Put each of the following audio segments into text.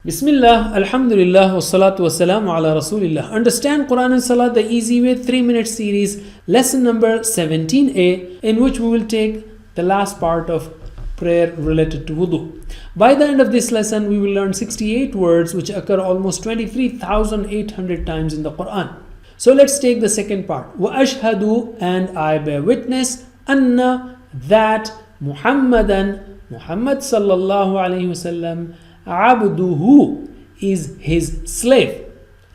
Bismillah, Alhamdulillah, wassalatu wassalamu ala Rasulillah. Understand Quran and Salah the easy way 3-minute series, lesson number 17a, in which we will take the last part of prayer related to wudu. By the end of this lesson, we will learn 68 words which occur almost 23,800 times in the Quran. So let's take the second part. Wa ashhadu, and I bear witness, anna, that Muhammad sallallahu alayhi wasallam, abduhu, is his slave.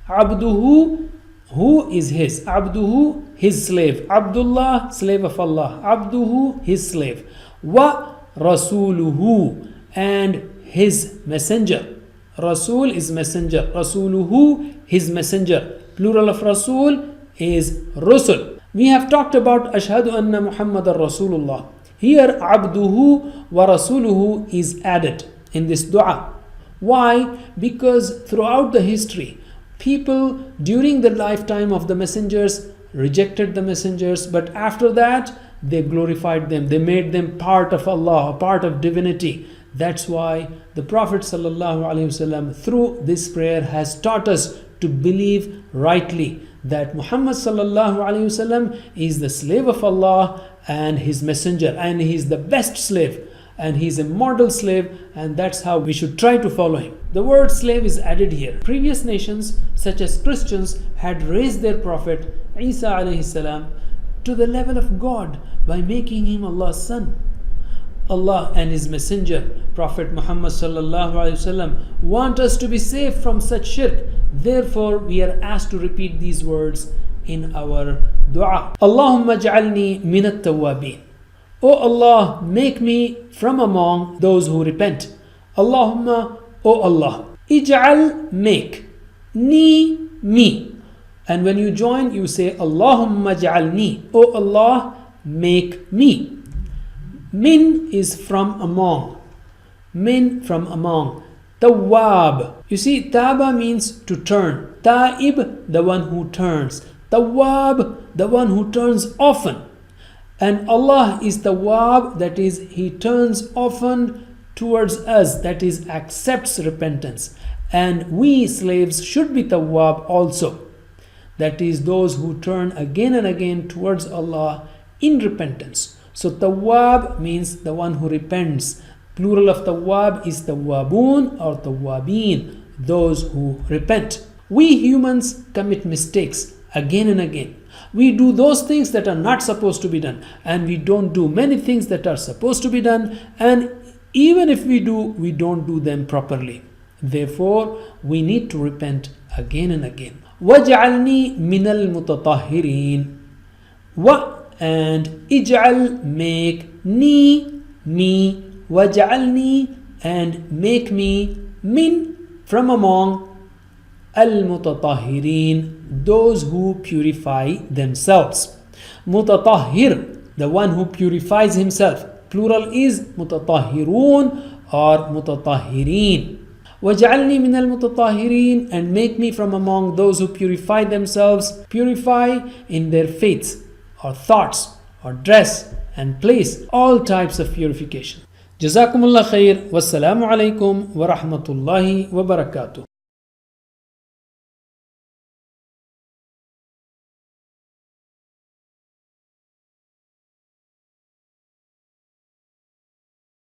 Abduhu, who is his? Abduhu, his slave. Abdullah, slave of Allah. Abduhu, his slave. Wa rasuluhu, and his messenger. Rasul is messenger. Rasuluhu, his messenger. Plural of Rasul is Rusul. We have talked about Ashhadu anna Muhammadar Rasulullah. Here Abduhu wa Rasuluhu is added in this dua. Why? Because throughout the history, people during the lifetime of the messengers rejected the messengers, but after that they glorified them. They made them part of Allah, a part of divinity. That's why the Prophet ﷺ through this prayer has taught us to believe rightly that Muhammad ﷺ is the slave of Allah and his messenger, and he is the best slave, and he is a model slave, and that's how we should try to follow him. The word slave is added here. Previous nations such as Christians had raised their prophet Isa alayhi salam to the level of God by making him Allah's son. Allah and his messenger Prophet Muhammad sallallahu alaihi wasallam want us to be safe from such shirk. Therefore we are asked to repeat these words in our dua. Allahumma ja'alni minat tawwabin. O Allah, make me from among those who repent. Allahumma, O Allah. Ij'al, make. Ni, me. And when you join, you say Allahumma ja'alni. O Allah, make me. Min is from among. Min, from among. Tawwab. You see, taba means to turn. Ta'ib, the one who turns. Tawwab, the one who turns often. And Allah is Tawwab, that is, He turns often towards us, that is, accepts repentance. And we slaves should be Tawwab also, that is, those who turn again and again towards Allah in repentance. So Tawwab means the one who repents. Plural of Tawwab is Tawwabun or Tawwabin, those who repent. We humans commit mistakes again and again. We do those things that are not supposed to be done, and we don't do many things that are supposed to be done, and even if we do, we don't do them properly. Therefore, we need to repent again and again. وَجْعَلْنِي مِنَ الْمُتَطَهِّرِينَ. Wa, and ij'al, make, ni, me, waj'alni, and make me, min, from among, al-mutatahhirin, those who purify themselves. Mutatahhir, the one who purifies himself. Plural is mutatahhirun or mutatahhirin. Waj'alni min al-mutatahhirin, and make me from among those who purify themselves. Purify in their faiths or thoughts or dress and place, all types of purification. Jazakumullah khair. Wassalamu alaikum wa rahmatullahi wa barakatuh.